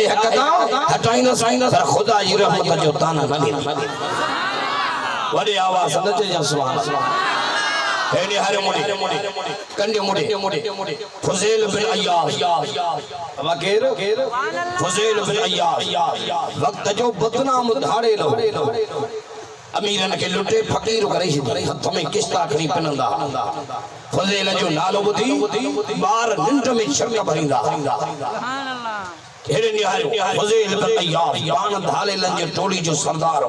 लाए हकदा हटाइना साइना सर खुदा जी रहमत जो ताना न दी वडे आवाज न चया सुभान अल्लाह हेने हरे मुड़ी कंडे मुड़ी फुज़ैल बिन अय्याश अब केर फुज़ैल बिन अय्याश वक्त जो बदनाम धाड़े लो अमीरन के लुटे फकीर करे हथ में किस्ता खणी पिनंदा फुज़ैल जो नालो बुधी बार निंड में शक भरींदा हेरे निहारो फुज़ैल बिन अय्याश बाण धाले लंज टोली जो सरदार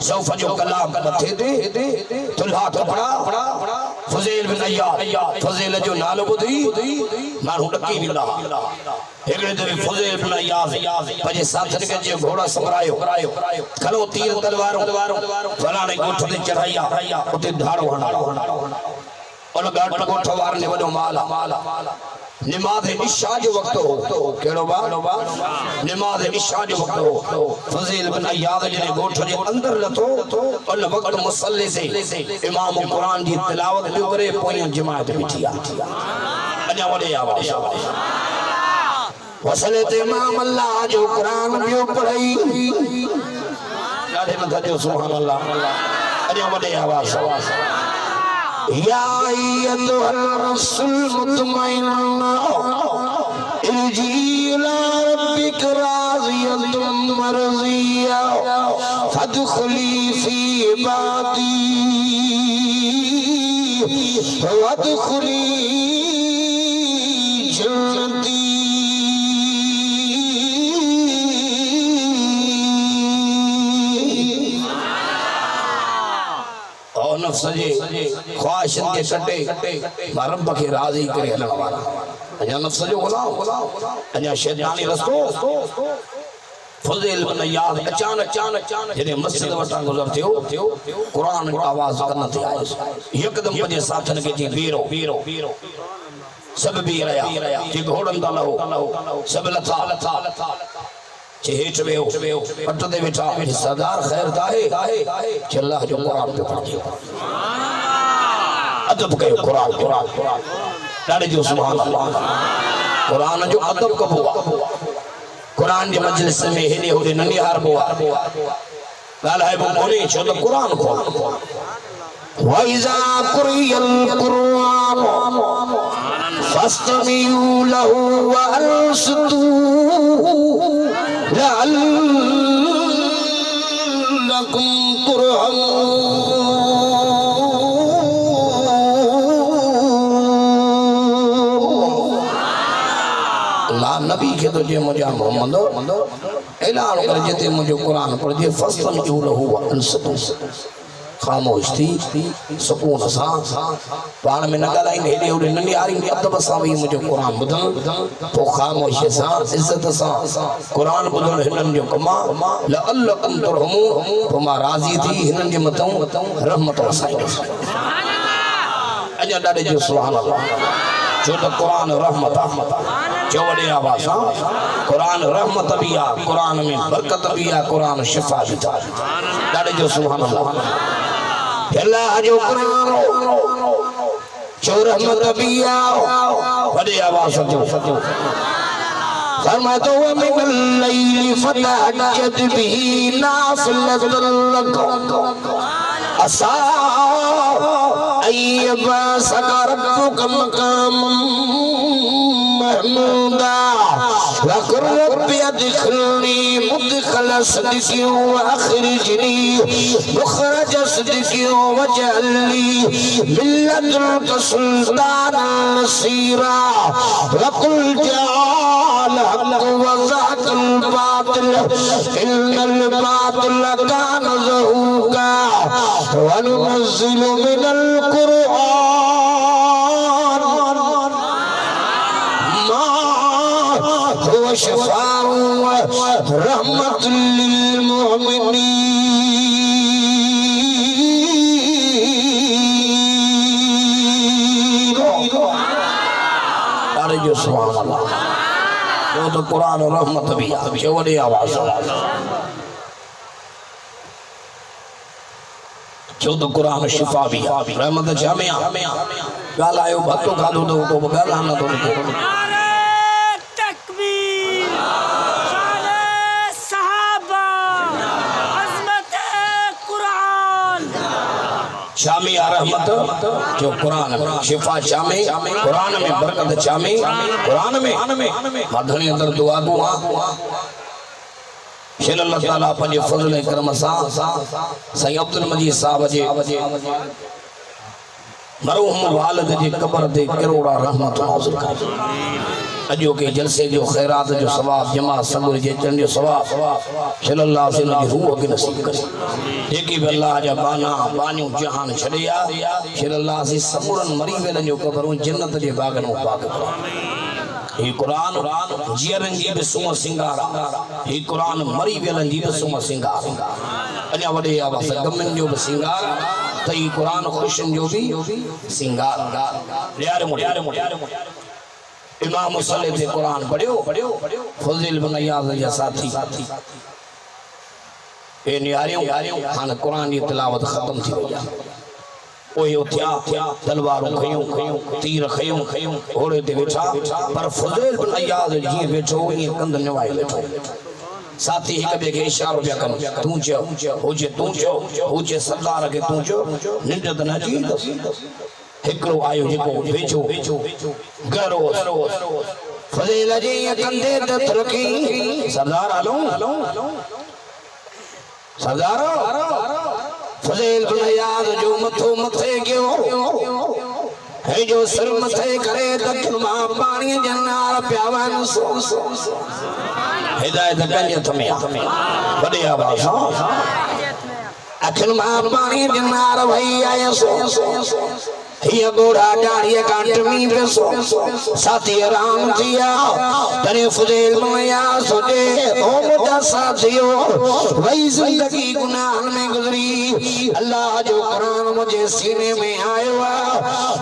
सौफ जो कलाम मथे दे तुल्हा कपड़ा फुज़ैल बिन अय्याश फुज़ैल जो नालो बुधी मानू डकी विंदा हेगड़े दे फुज़ैल बिन अय्याश पंहिंजे साथन के जे घोड़ा संभरायो खलो तीर तलवारों फलाणे गोठ ते चढ़ाया उते धाड़ो हणायो उन गाट गोठ वार ने वडो माला नमाज इशा जो वक्त हो केड़ो बा नमाज इशा जो वक्त हो फुज़ैल बिन अय्याश जे गोठ जे अंदर लथो उन वक्त मुसल्ले से इमाम कुरान जी तिलावत पियो करे पोयां जमात बिठी आ अञा वडे आवाज वसले ते इमाम अल्लाह जो कुरान पियो पढ़ई ॾाढे मथा जो सुभान अल्लाह अञा वडे आवाज या अय्युहर रसूल मुतमइन्ना इरजी इला रब्बिक राज़ियतुम मरज़िया फदखुली फी इबादी वदखुली जन्नती नफ्स जे ख्वाहिशन के कटे रब के राजी करे हलण वाला अञा नफ्स जो गुलाम अञा शैतानी रस्तो फुज़ैल बिन अय्याश अचानक जने मस्जिद वटा गुजर थियो कुरान आवाज करन थे आयो एकदम पंजे साथन के जी बीरो सब भी रहा जे घोड़न दा लहो सब लथा चे हेठ वेहो पट दे बैठा सरदार खैर दाहे अल्लाह जो कुरान पे पढ़ दियो अदब कयो कुरान ॾाढे जो सुभान अल्लाह कुरान जो अदब कबो कुरान जे मजलिस में हेॾे होॾे न निहारबो ॻाल्हाइबो कोन्हे छो त कुरान खोल वइज़ा कुरियल कुरान फस्तमिउ लहु वअनसितू लअल्लकुम तुरहमून नबी के तो जे मुझे मोहम्मद ऐलान कर जेते मुझे कुरान पढ़ जे फस्तमिउ लहु वअनसितू खामोश थी सुकून सा पान में न ॻाल्हाईंदे हेॾे होॾे न निहारींदे अदब सां वेही मुंहिंजो क़ुरान ॿुधण पोइ ख़ामोशीअ सां इज़त सां क़ुरान ॿुधण हिननि जो कमु आहे लअल्लकुम तुरहमून पोइ मां राज़ी थी हिननि जे मथां रहमत वसाईंदुसि अञा ॾाढे जो सुभान अल्लाह जो त क़ुरान रहमत आहे जो वॾे आवाज़ सां क़ुरान रहमत भी आहे क़ुरान में बरकत भी आहे क़ुरान शिफ़ा भी आहे ॾाढे जो सुभान अल्लाह अल्लाह जो कुरान जो रहमत भी आओ बड़ी आवाज से फरमातो मिनल लैली फतहज्जद बिही नाफिलतन लक असा अय्यबा सकरबुक मकाम महमूदा वक़ुर रब्बि अदखिलनी मुदखल सदिक़ि वअखरिजनी मुखरज सदिक़ि वजअलनी मिन लदुनक सुल्तानन नसीरा वक़ुल जाअल हक़ वज़हक़ल बातिल इन्नल बातिल कान ज़हूक़ा वनुनज़्ज़िलु मिनल क़ुरआन मा हुवा शिफ़ाअ व रहमतुल लिल मुमिनीन अरे जो सुभान अल्लाह वो तो कुरान रहमत भी है जो बड़ी आवाज जो तो कुरान शिफा भी है रहमत जामिया गालायो भतो खादो तो गाला न तो शामी रहमत जो कुरान में शिफा शामी कुरान में बरकत शामी कुरान में मधनी अंदर दुआ गुआ शेर अल्लाह ताला पंजे फजल करम सा सही अब्दुल मजीद साहब जे मरहूम वालिद जी कब्र ते करोड़ा रहमत नाज़िल कर अजो के जलसे जो खैरात जो सवाब जमा सबुर जे चंद जो सवाब सल्लल्लाहु अलैहि वसल्लम की रूह के नसीब करे जेकी भी अल्लाह जा बाना बानियो जहान छड़िया सल्लल्लाहु अलैहि सबुरन मरी वेलन जो कब्रों जन्नत जे बागन में पाक ये कुरान जियरन जी बि सुम सिंगारा ये कुरान मरी वेलन जी बि सुम सिंगार अञा वडे आवाज़ गमन जो बि सिंगार त ये कुरान खुशन जो भी सिंगार यार मुड़े इमाम मुसल्ले थे कुरान पढ़ियो फजील बिन इयाज़ जा साथी ए नियारियों हाने कुरान की तिलावत खत्म थी वई ओए उठिया तलवारों खयूं तीर खयूं घोड़े ते वेठा पर फजील बिन इयाज़ जी वेठो ये कंध नवाए वेठो साथी एक बे के इशारो पिया कन तू चो हो जे सरदार के तू चो निंड त न जी हिकड़ो आयो जेको वेठो गरो फजील जी कंधे ते रखी सरदार हलो सरदार फजील बिन इयाज़ जो मथो मथे गयो है जो सर मथे करे दखन मां पानी जन्नार प्यावन हिदायत कंजे थमे बड़े आवाज अखिल मां पानी जन्नार भई आया सो ये गोड़ा डाड़िया काटमी बेसो साथी राम थिया तने फजील बिन इयाज़ सोचे ओ मुझा साथियो वही जिंदगी गुनाह में गुजरी अल्लाह जो कुरान मुझे सीने में आयो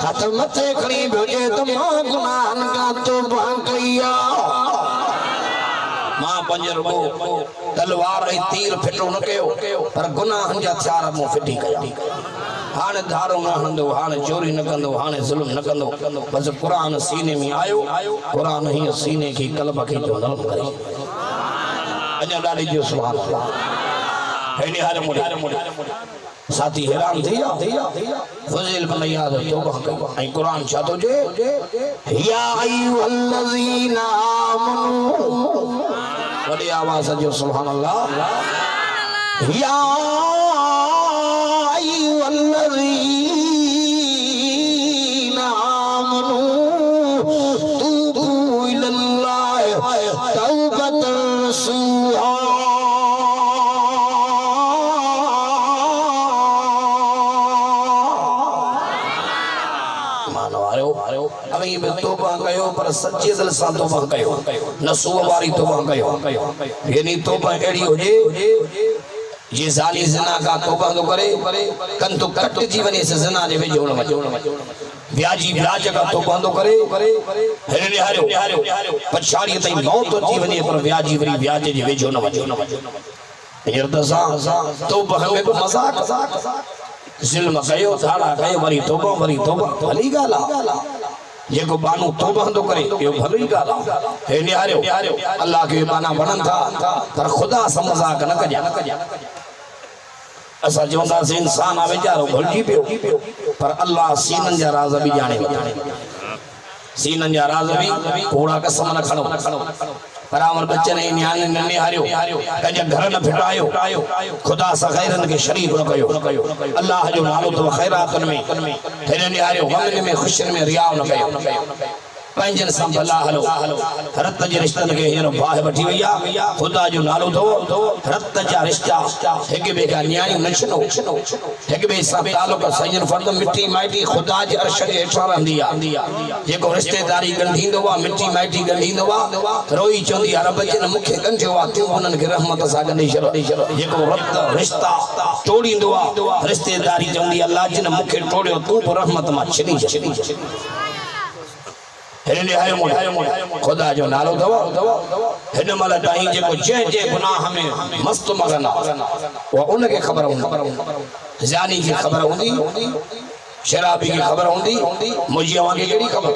हाथ मथे खड़ी भेजे तो मां गुनाह का तौबा कइया मां पंजर को तलवार ऐं तीर फिटो न कयो पर गुनाहन जा हथियार मूं फिटी कया हाने धारो न हणंदो हाने चोरी न कंदो हाने जुल्म न कंदो बस कुरान सीने में आयो कुरान ही सीने की कल्ब के जो नरम करे अञा ॾाढी जो सुभान अल्लाह हेॾे हारे मुड़े साथी हैरान थिया फजील बिन इयाज़ तौबा कई ऐं कुरान छा थो जे या अय्युहल्लज़ीना आमनू वॾी आवाज़ जो सुभान अल्लाह या अय्युहल्लज़ीना आमनू तूबू इलल्लाहि तौबतन नसूहा तौबा कयो पर सच्चे दिल से तौबा कयो नसूह वारी तौबा कयो यानी तौबा एड़ी होजे ये जाली ज़िना का तौबा तो करे कन तो कट जी वने से ज़िना दे वेझो न वञो व्याजी व्याज का तौबा तो करे हेरे हारियो पछाड़ी तई मौत जी वने पर व्याजी वरी व्याज जे वेझो न वञो हिरदसा तौबा में मजाक ज़ुल्म कयो धाड़ा कयो वरी तौबा भली गाला जेको बानू तौबा तो करे यो भली गाला हे निहारियो अल्लाह के बाना बनन था पर खुदा से मजाक न कजा असा चवंदा से इंसान आ वेचारो भलजी पियो पर अल्लाह सीनन जा राज भी जाने सीनन जा राज भी कोड़ा कसम न खणो पर अमर बच्चन ने न्याय न निहारियो कज घर न फिटायो खुदा सा खैरन के शरीक न कयो अल्लाह जो नालो तो खैरातन में हेरे निहारियो गम में खुशन में रिया न कयो पंजन सम भला हलो रत जे रिश्तन के हीरो बाह वठी वया खुदा जो नालो तो रत जा रिश्ता एक बे का न्याय नचनो एक बे सा ताल्लुक सजन फर्द मिट्टी माटी खुदा जे अर्श के हेठा रहंदी जेको रिश्तेदारी गंढींदो वा मिट्टी माटी गंढींदो वा रोई चंदी रब जन मुखे गंढियो वा तू उनन के रहमत सा गंढी छरो जेको रत रिश्ता तोड़ींदो वा रिश्तेदारी चंदी अल्लाह जन मुखे तोड़ियो तू रहमत मा छनी हेले हाय मोड़ खुदा जो नालो दवा हेन मल ताई जेको जे गुनाह में मस्त मगना वो उनके खबर जानी की खबर हुंदी शराबी की खबर हुंदी मुजियावा की केड़ी खबर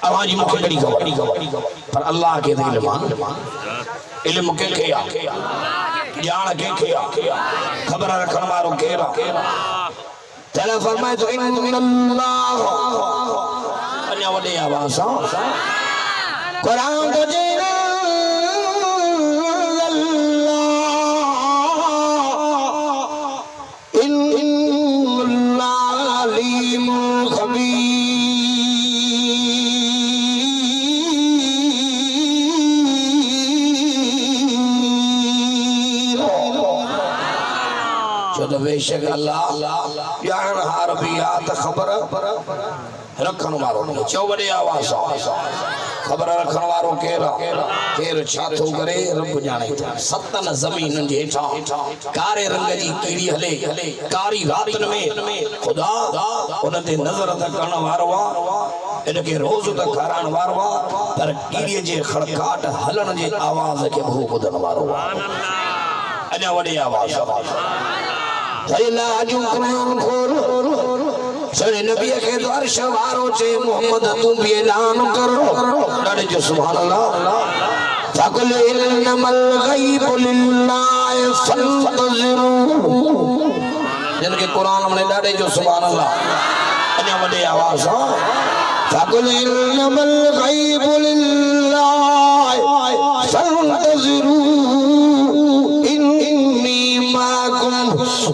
आवाज मुखे केड़ी खबर पर अल्लाह के इल्म के जान के खबर रखण वारो केरा तेरे फरमाए तो इन्नल्लाह अन्या वडे आवाज सां कुरान तो जे बेशक अल्लाह ॼाण हार भी आ त खबर रखण वारो चओ वॾे आवाज़ खबर रखण वारो केर छा थो करे रब ॼाणे सतन ज़मीन जे हेठां कारे रंग जी कीड़ी हले कारी रातन में खुदा उन ते नज़र त करण वारो आ इनके रोज़ त खाराइण वारो आ पर कीड़ीअ जे खड़काट हलण जे आवाज़ खे बि ॿुधण वारो आ अञा वॾे आवाज़ कुरान खोल सड़े नबी के द्वार शवारो चे मोहम्मद तू भी ऐलान करो डरे जो सुभान अल्लाह फकुल इन्नमल गैब लिल्लाह फंतज़िरू जिनके कुरान में डरे जो सुभान अल्लाह अन्य वडे आवाज फकुल इन्नमल गैब लिल्लाह फंतज़िरू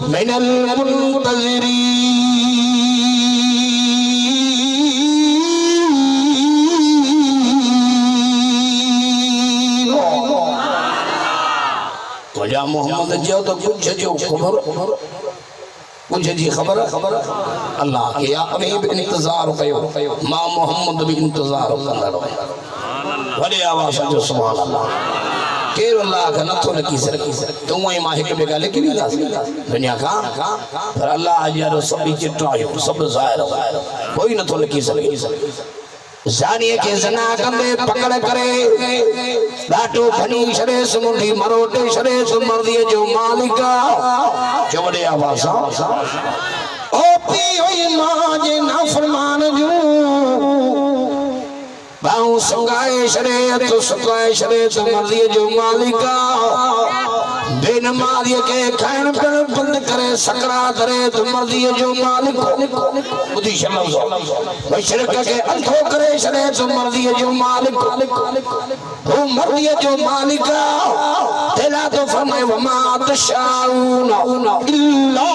मिनल मुंतज़िरीन वजा मोहम्मद जो तो कुछ जो खबर कुछ जी खबर अल्लाह के आपने भी इंतजार कयो मां मोहम्मद भी इंतजार कंदड़ो वडे आवाज जो सुभान अल्लाह केर अल्लाह का नथो लकी सर तू ही मां एक बे गाले की दुनिया का पर अल्लाह यारो सब चिट्रायो सब जाहिर कोई नथो लकी सके जानी के जना कंदे पकड़ करे डाटो फनी शरे समुंडी मरोटे शरे सुमर्दी जो मालिक चवड़े आवाज ओ पी होई मां जे नाफरमान जो बाऊ संगाए शरे तो सुकाए शरे तो मर्दी जो मालिका बिन मारिय के खान पर बंद करे सकरा करे तो मर्दी जो मालिक बुद्धि शर्म बशरक के अंधो करे शरे तो मर्दी जो मालिक वो मर्दी जो मालिका तेला तो फरमाए वमा तशाऊन इल्ला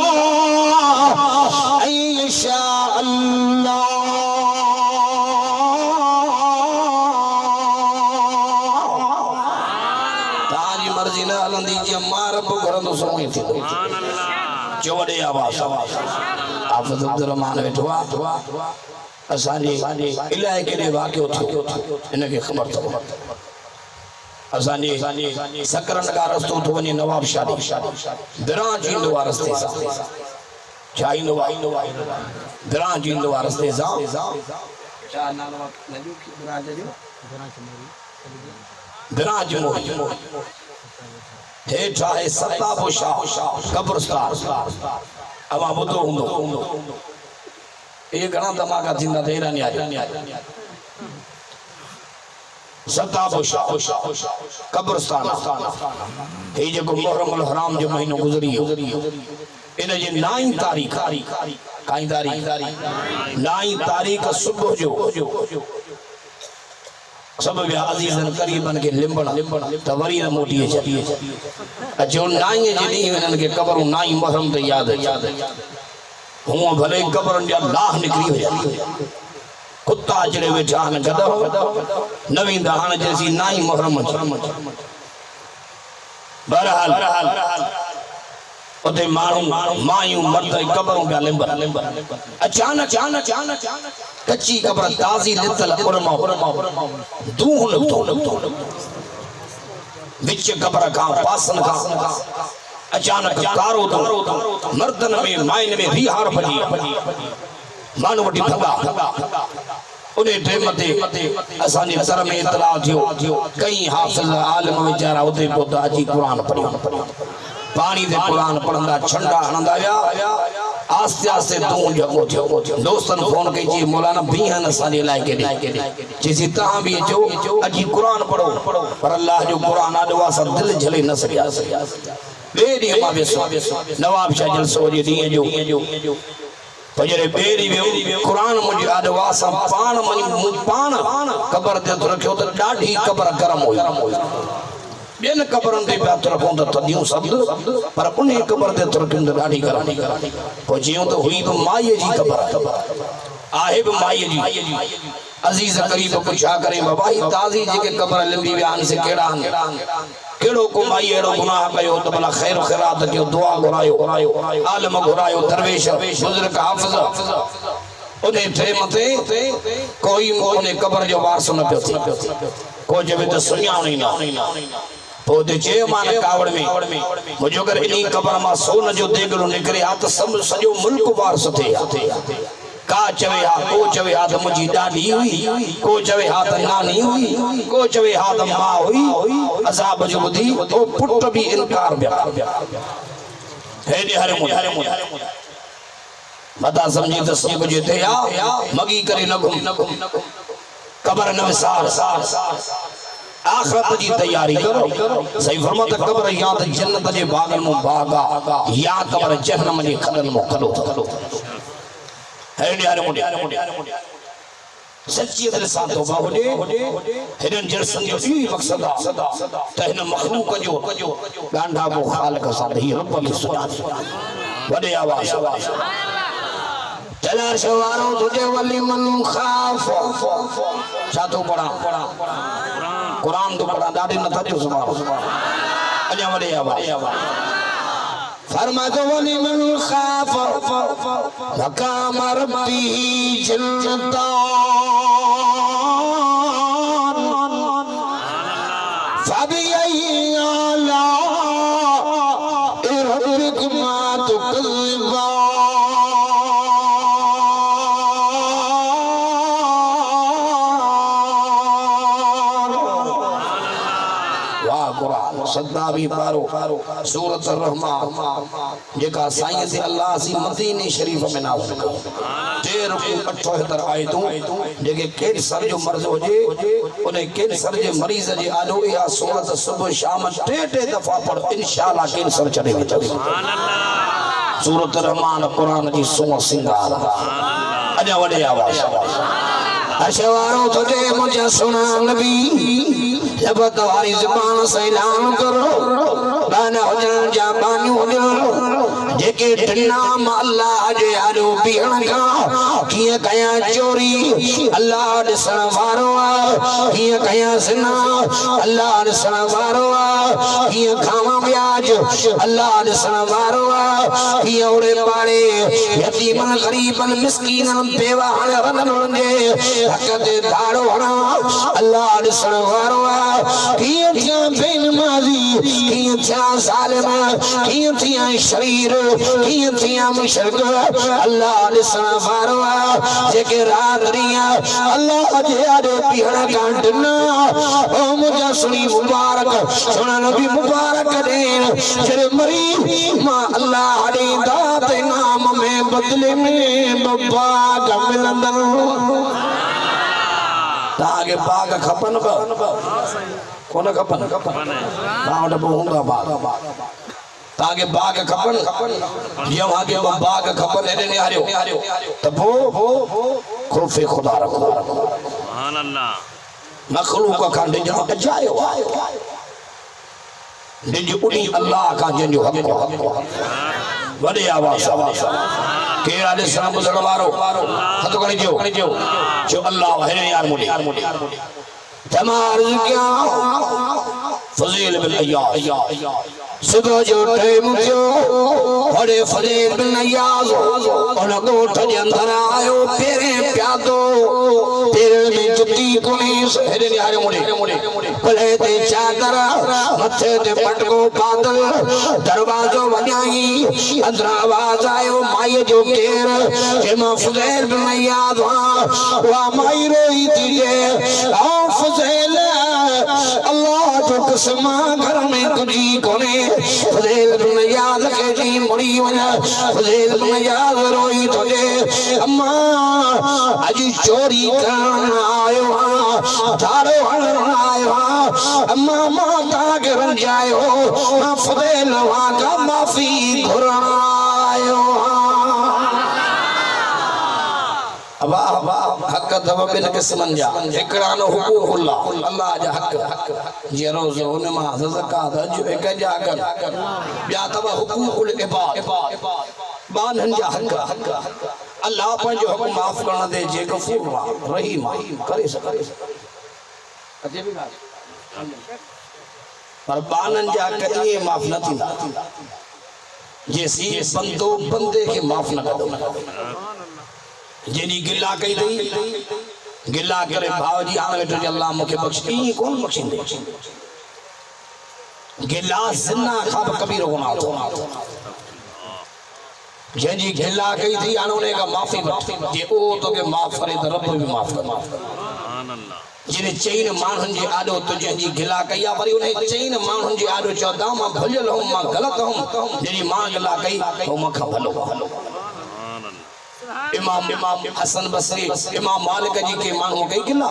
अयशा अल्लाह चौड़े आवाज हाफिज अब्दुल रहमान वेठवा असानी इलाके ने वाक़ियो थियो इनके खबर तो असानी सकरन का रस्तो तो वनी नवाब शादी बिराज इंदो रस्ते सा चाइनो बिराज इंदो रस्ते सा क्या नाम नजू की बिराज जो बिराज मोही हेठा है सताबुशा कब्रस्तान अब आप तो हुंदो ये घणा धमाका थींदा तेरा नहीं आया सताबुशा कब्रस्तान हे जो मुहर्रम हराम जो महीनो गुजरी इन जे 9 तारीख काई तारीख 9 तारीख सुबह जो सब अजीजन करीबन के लिंबण तवरी न मोटिए चलिए जो नाई जे दी इनन के कब्र नाई मुहर्रम ते याद हूं भले कब्र जा लाह निकरी हो कुत्ता चढ़े वेठा न गदो नवी दहान जैसी नाई मुहर्रम बहरहाल उते मानू मायू मर्द कब्रों पे लिंबर अचानक कच्ची कब्र ताजी लितल उरमा दूह लगतो विच कब्र का पासन का अचानक कारो तो मर्दन में मायन में रिहार भजी मानो वटी भगा उन्हें टाइम ते असानी सर में इतला थियो कई हाफिज आलिम बेचारा उते पोता जी कुरान पढ़ियो पानी दे कुरान पढ़ंदा छंडा हणंदा या आस्ते आस्ते तू जगो थियो दोस्तन फोन कई जी मौलाना बीहन असांजे लाइ के जिसी तहां भी अचो अजी कुरान पढ़ो पर अल्लाह जो कुरान आडो असां दिल झले न सकिया बे डी मां बेसो नवाब शाह जलसो जे दी जो पजरे बेरी वे कुरान मुझे आडो असां पाण कबर ते रखियो त ॾाढी कबर गरम हुई बेन कबरन ते पिया रखूं त तदियूं शब्द पर उन कबर ते रखूं त ॾाढी गरम पोइ जियूं त हुई बि माईअ जी कबर आहे बि माईअ जी अजीज करीब पुछा करे बाबा ही ताज़ी जेके कबर लिंदी विया आहिनि से कहिड़ा आहिनि केड़ो को माई एड़ो गुनाह कयो त भला खैर खैरात कयो दुआ घुरायो आलम घुरायो दरवेश बुजुर्ग हाफिज उन्हें थे मते कोई उन्हें कबर जो वारसो न पियो को जबे त सुञाणी ना पोते जे मान कावड़ में मुजो कर इनी कबर मा सोन जो देगड़ो निकरे आ त सजो मुल्क वारस थे का चवे हा को चवे हा त मुजी डाडी हुई को चवे हा त नानी हुई को चवे हा त मां हुई असाब जो बुधी ओ पुट भी इनकार बिया हे दे हरे मुंड मता समझी त सब कुछ थे या मगी करे न घुम कबर न विसार आखिरत जी तैयारी करो सही फरमाता कबर या त जन्नत जे बागन मो बागा या कबर जहन्नम जे खडन मो खडो है यार मुंडे सच्ची दिल सां तौबा होडे हिरन जरसन जो ई मकसद त हिन मखलूक जो गांडा को खालिक सां ही रब की सुजान वडे आवाज चला शवारो तुझे वली मन खाफ छातो पढ़ा कुरान तो पढ़ा दादी न था जो सुभान अजा वडे आवाज फरमातो वली मन खाफ मकाम रब्बी जन्नतान फबियई आला रब्बिकुमा तुकज़िबान सदा भी पारो सूरत रहमान जेका साईं से अल्लाह सी मदीने शरीफ में नाज़िल कयो 78 आयतूं जेके कैंसर जो मर्ज होजे उन्हें कैंसर जे मरीज जे आलो या सूरत सुबह शाम 3 दफा पढ़ इंशाअल्लाह कैंसर चले वेंदो सुभान अल्लाह सूरत रहमान कुरान जी सुवा सिंगार अजा वडे आवाज अशवारो तुझे मुझे सुना नबी जब तुम्हारी जुबान से ऐलान करो बाना हुजन जा बानी हुजन जेके नाम अल्लाह जे आलो बीहण का किए कया चोरी अल्लाह दिसण वारो आ किए कया सिना अल्लाह दिसण वारो आ किए खावा ब्याज अल्लाह दिसण वारो आ किए ओड़े पाड़े यतीमन गरीबन मिस्कीनन बेवाहन रनन जे हक ते दाड़ो हणा अल्लाह दिसण वारो आ किए थिया बेनमाजी किए थिया जालिम किए थिया शरीर किए थिया मुशरिक अल्लाह दिसण वारो आ जेके रादरिया अल्लाह जे आडे पीहण कांटना ओ मुझा सुनी मुबारक सुना नबी मुबारक देन जेरे मरी मां अल्लाह दे दात नाम में बदले में बब्बा गमिलंदन तागे बाग खपन कोन खपन बावड होंदा बाग तागे बाग खपन जब आगे बाग खपन एने ने हारियो त खौफे खुदा रखो सुभान अल्लाह मखलूक का डिजो जायो डिज उनी अल्लाह का जंजो हक वडे आवाज केरा दे सलाम बुजुर्गवारो हथ कणी जो अल्लाह है यार मुडी तमार क्या फजील बिन अय्याज सुबह जो टाइम थियो बड़े फजील बिन अय्याज उन गोठ जे अंदर आयो पेरे प्यादो पेरे में जुती कुनीस हेरे निहारे मुड़ी गले ते चादर मथे ते पटको बादल दरवाजो वञाई अंदर आवाज आयो माई जो केर जेमा फजील बिन अय्याज वा माई रोई थी आ फजील अल्लाह जो कसम घर में कुछ कोने फजील बिन अय्याज के जी मुड़ी वना फज़ील में याद रोई तुझे अम्मा आज चोरी करन आयो धारो हणन आयो अम्मा माता गिरन जायो फज़ील वाका माफी घुरन आयो हक दवा बिन किस्मन जा एकड़ा नो हुकूकुल्लाह अल्लाह जा हक जे रोज़ नमाज ज़कात हज एक जा कर या तवा हुकूकुल इबाद बानन जा हक अल्लाह पंहिंजो हक माफ़ करण दे जे गफूर रहीम करे सके अजे भी पर बानन जा कहीं माफ़ न थींदा जेसी बंदो बंदे के माफ़ न कदो जेनी गिला कई थी गिला करे भावजी आने वेठो अल्लाह मुखे बख्श ई कौन बख्शिंदे गिला जिन्ना खाब कबीर गुनाह थो जेनी गिला कई थी आने का माफी जे ओ तो के माफ करे तो रब भी माफ कर सुभान अल्लाह जेने चैन मानन जे आडो तो जेनी गिला कया वरी उन्हें चैन मानन जे आडो चौदा मां भुलियल हूं मां गलत हूं जेनी मां गिला कई तो मखा भलो इमाम हसन बसरी इमाम मालिक जी के मानो गई गिला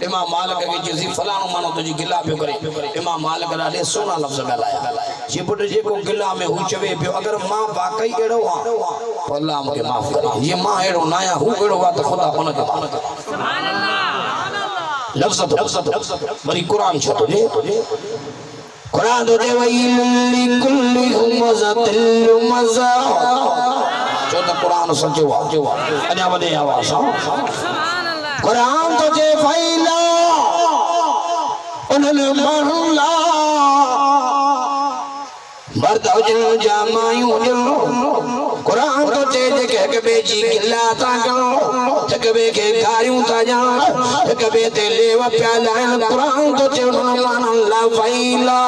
इमाम मालिक के जी फलानो मानो तो जी गिला पे करे इमाम मालिक ॾाढे सोना लफ्ज़ ॻाल्हाया जी पुट जेको गिला में हु चवे पियो अगर मां वाकई एड़ो आ तो अल्लाह मूंखे माफ़ करे ये मां एड़ो ना आया हु एड़ो आ तो खुदा उन के सुभान अल्लाह लफ्ज़ वरी कुरान छो तुझे कुरान तो दे वई लिकुल्लि हुमज़तिल मज़ा जो तो कुरान सच्चो आ अने वडे आवाज सुभान अल्लाह कुरान तो जे फैला उन्हन मानुला मर्द हुजन जामायूं हुजन कुरान तो जे के बेजी गिला ता करो के के गारियूं ता जा के ते लेव प्याला कुरान तो जे उन्हन मानुला फैला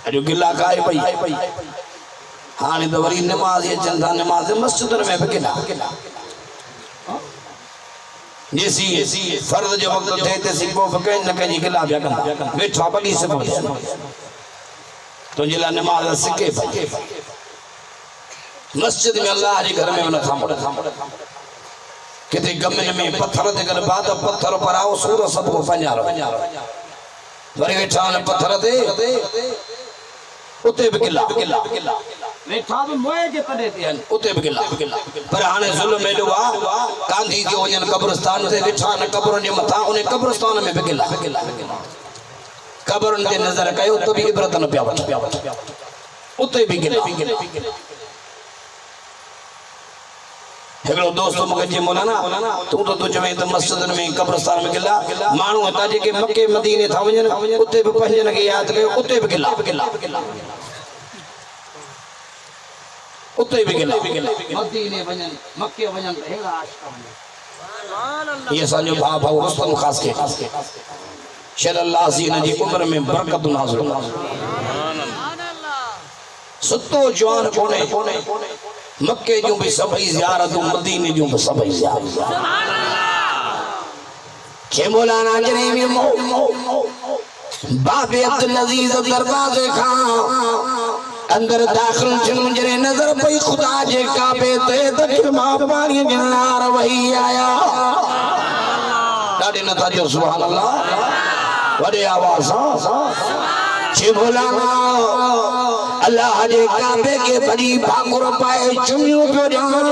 अजो गिला काए पई हाने तो वरी नमाज ये चंदा नमाज मस्जिद में बकिला जेसी फर्ज जो वक्त थे ते सिपो बके न कहीं गिला बिया कंदा वेठा बगी से बोले तो जिला नमाज सिके मस्जिद में अल्लाह के घर में न थाम किते गमन में पत्थर ते कर बात पत्थर पर आओ सूर सब को पंजारो वरी वेठा पत्थर ते उते बकिला वेठा भी मोए जे पड़े थे उते बकिला पर हाने जुल्म एडो आ गांधी जो वजन कब्रिस्तान से वेठा न कब्रन जे मथा उन कब्रिस्तान में बकिला कब्रन ते नजर कयो तो भी इबरत न पिया वठ उते बकिला हेगलो दोस्त मुके जे मौलाना तू तो जमे त मस्जिद में कब्रिस्तान में गिला मानू हता जे के मक्के मदीने था वजन उते भी पंजन के याद कयो उते भी गिला उते भी गिला मदीने वजन मक्के वजन हेला आशिक सुभान अल्लाह ये साजो भाव रुस्तम खास के सल्लल्लाहु अलैहि जी उम्र में बरकत नाज़िल सुभान अल्लाह सतो जवान कोने मक्के जो भी सभई ज़ियारत मदीने जो भी सभई ज़ियारत सुभान अल्लाह के मौलाना जने में बाबे अब्दुल अजीज दरवाजे खां अंदर दाखिल थियण जने नजर पई खुदा जे काबे ते दखिण मां पाणी जन्नार वही आया ॾाढे नथा जो सुभान अल्लाह वडे आवाज छे मौलाना अल्लाह जे काबे के बड़ी भाकुर पाए चुमियो पियो ॼाण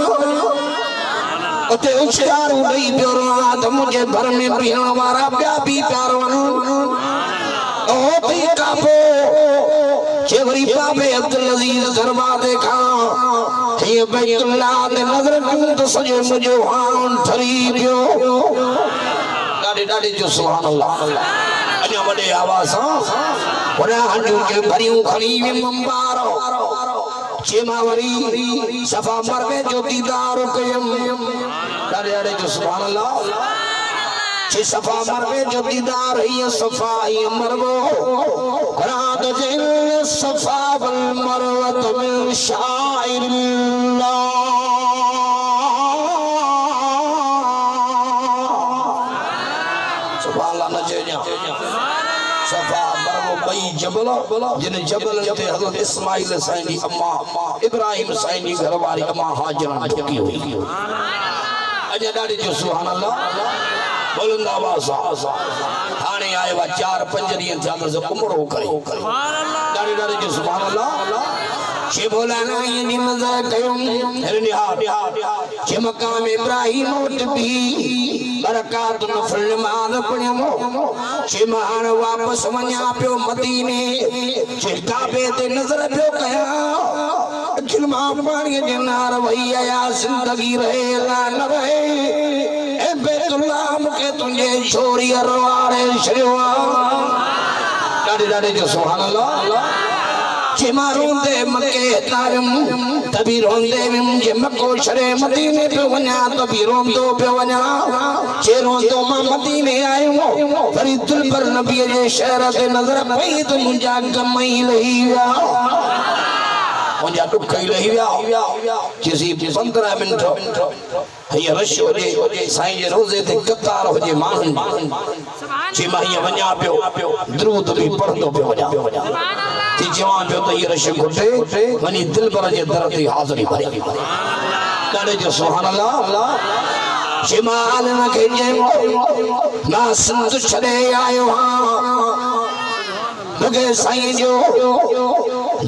उते उछारू ॾेई पियो रहा त मुंहिंजे घर में पीअण वारा ॿिया बि प्यार वञनि ओ थी काबो चेवरी बाबे अब्दुल अजीज दरवाजे खां ये बैतुल्लाह ते नजर कयूं त सॼो मुंहिंजो हान ठरी पियो ॾाढे जो सुभान अल्लाह अञा वॾे आवाज़ सां वॾा हंडियूं के भरियूं खणी मंबारो चेमा वरी सफ़ा मरवे जो दीदार कयम ॾाढे जो सुभान अल्लाह चे सफ़ा मरवे जो दीदार ही सफ़ा ही मरवो रात जिल सफ़ा वल मरवत मिन शाइरिल्लाह सुभान अल्लाह न जे सफा मरवो बई जबल जिन जबल ते हजरत इस्माइल साईं जी अम्मा इब्राहिम साईं जी घरवारी अम्मा हाजरा ठुकी हुई अजा ॾाढी जो सुभान अल्लाह बोलंदा आवाज़ हाणे आए वा 4-5 ॾींहं थिया त उमरो करे ॾाढी जो सुभान अल्लाह जे बोलाना ये निमज़ा कयूं निहार जे मकाम इब्राहिम उठ भी बरकात नफल नमाज पढ़ियो जे मान वापस वञा पियो मदीने जे काबे ते नज़र पियो कया अखिल मां पाणी जे नार वही आया जिंदगी रहे ला न रहे ए बैतुल्लाह मूंखे तुंहिंजे छोरी रवाड़े छॾियो ॾाढी जो सुभान अल्लाह जे मां रोंदे मके तारम तभी रोंदे जे मको छड़े मदीने पे वञा तभी रोंदो पे वञा जे रोंदो मां मदीने आयो वरी दिल पर नबी जे शहर ते नज़र पई त मुंहिंजा गम ई लही विया मुंहिंजा दुख ई लही विया किसी 15 मिनट हीअ रश हुजे साईं जे रोज़े ते कतार हुजे माण्हुनि जे मां हीअं वञा पियो दरूद बि पढ़ंदो पियो वञा थी चवां पियो त हीअ रश घुटे वञी दिलबर जे दर ते हाज़िरी भरे ॾाढे जो सुभान अल्लाह जे मां आलम खे चयो मां सिंध छॾे आयो मूंखे साईं जो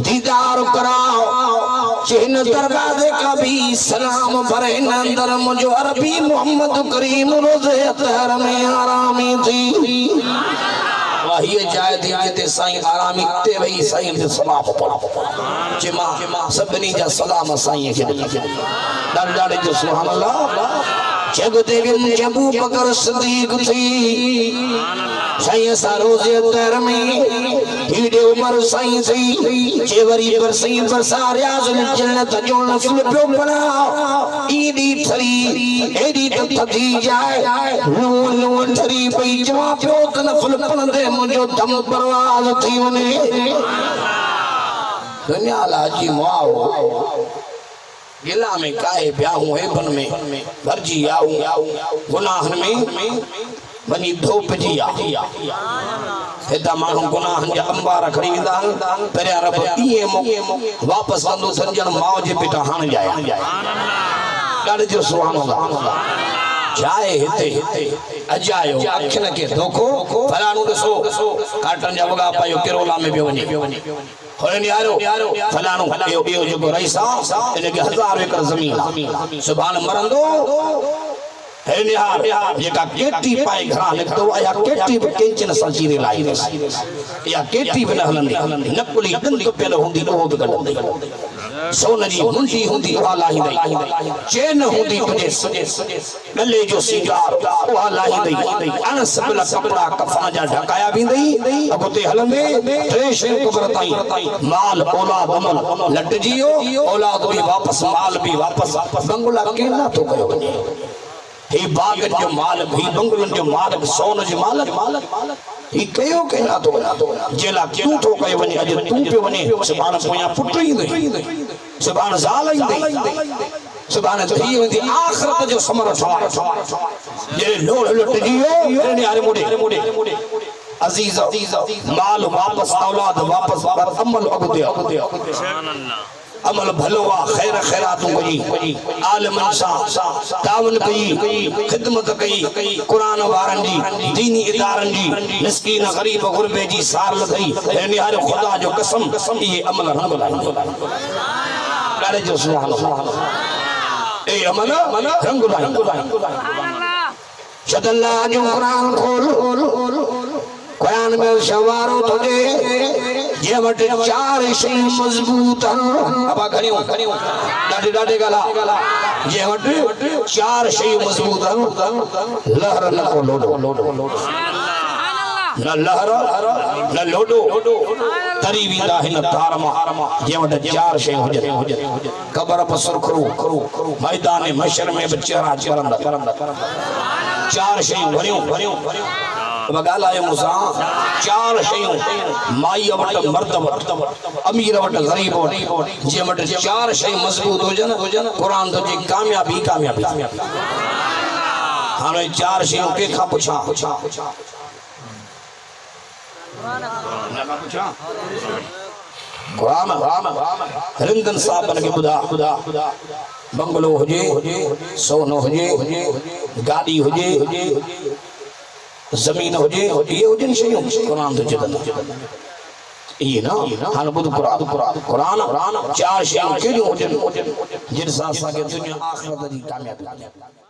दीदार कराओ जिन दरवाजे का भी सलाम भरे अंदर मुझो अरबी मोहम्मद करीम रोज़े अतहर में आरामी थी वही जाए थी जिते साईं आरामी ते वही साईं ते सलाम पढ़ो जे मां सभिनी जा सलाम साईं खे ॾाढे जो सुभान अल्लाह जग देवी अबू बकर सिद्दीक थी साईं सा रोज़े अतहर में हीडे उमर साईं थी जेवरी पर साईं पर सारियाजुल जन्नत जो नफल पियो पढ़ा ईडी थरी एडी थी जाए लून थरी पई जवा पियो त नफल पढ़ंदे मुंहिंजो दम परवाज़ थी वञे दुनिया लाजी मुआओ गिला में काए ब्याहूं हेबन में भरजी आऊं गुनाहन में वनी धोप जी हेदा माण्हू गुनाहन जा अंबार खणी वेंदा पहिरियां रब ईअं वापसि कंदो संजण माउ जे पेटा हाण जाया ॾाढे जो सुभान अल्लाह जाए हिते अजायो अखिन के धोखो फलाणो ॾिसो काटन जा वगा पायो केरोला में पियो वञे होने यारो फलाणो ॿियो जेको रईस आहे इनखे 1000 एकड़ ज़मीन सुभाणे मरंदो जेका केटी पाए घरा निकतो या केटी भी केंचन सजीरे लाई या केटी भी न हलंदी नकुली दंद पेल हुंदी ओ भी गलंदी सोन जी मुंडी हुंदी ओ लाही दई चैन हुंदी तुझे गले जो सिंगार ओ लाही दई अनस बिल कपड़ा कफन जा ढकाया भी दई अबते हलंदे ड्रेस कब्र ताई माल औलाद अमल लट जियो औलाद भी वापस माल भी वापस बंगला केना तो कयो वने हे बागन जो मालिक ही बंगलन जो मालिक सोन जो मालिक ही कयो केना तो जेला तू तो कयो वने अज तू पे वने सुभाणे पोया पुट ईंदे सुभाणे ज़ाल ईंदे सुभाणे थी वेंदी आखिरत जो समरथ जे लोड़ लुट जियो ने यार मोड़े अजीज माल वापस औलाद वापस पर अमल अगते सुभान अल्लाह अमल भलो खैर खैरातों कई आलमन सा तावन कई खिदमत कई कुरान वारन जी दीनी इदारन जी मिस्कीन गरीब गुरबे जी सार लथई निहार खुदा जो कसम ये अमल रंग ॾाढे जो सुभान अल्लाह ए अमल रंग शदल्ला जो कुरान खोल कुरान में सवारो तुझे जे वट 4 शय मजबूत अब घणियो ॾाढे गला जे वट 4 शय मजबूत लहर न को लोडो न लहर न लोडो तरी विंदा हिन तार मां जे वट 4 शय हुजे कबर पर सुरखरू मैदान मशर में बचरा चरंदा 4 शय भरियो वगालाए मुसा 4 शयूं माई वट मर्द वट अमीर वट गरीब वट जे वट 4 शय मजबूत होजन कुरान तो जी कामयाबी हाणे 4 शयूं के खा पुछा ना पूछा कुरान रिंदन साहब बन के बुधा बंगलो हुजे सोनो हुजे गाड़ी हुजे जमीन हुजे ये हुजन शयूं कुरान तो चदन ये ना हाल बुध कुरान चार शयूं केड़ियूं हुजन जिन सां असांखे दुनिया आख़िरत जी कामयाबी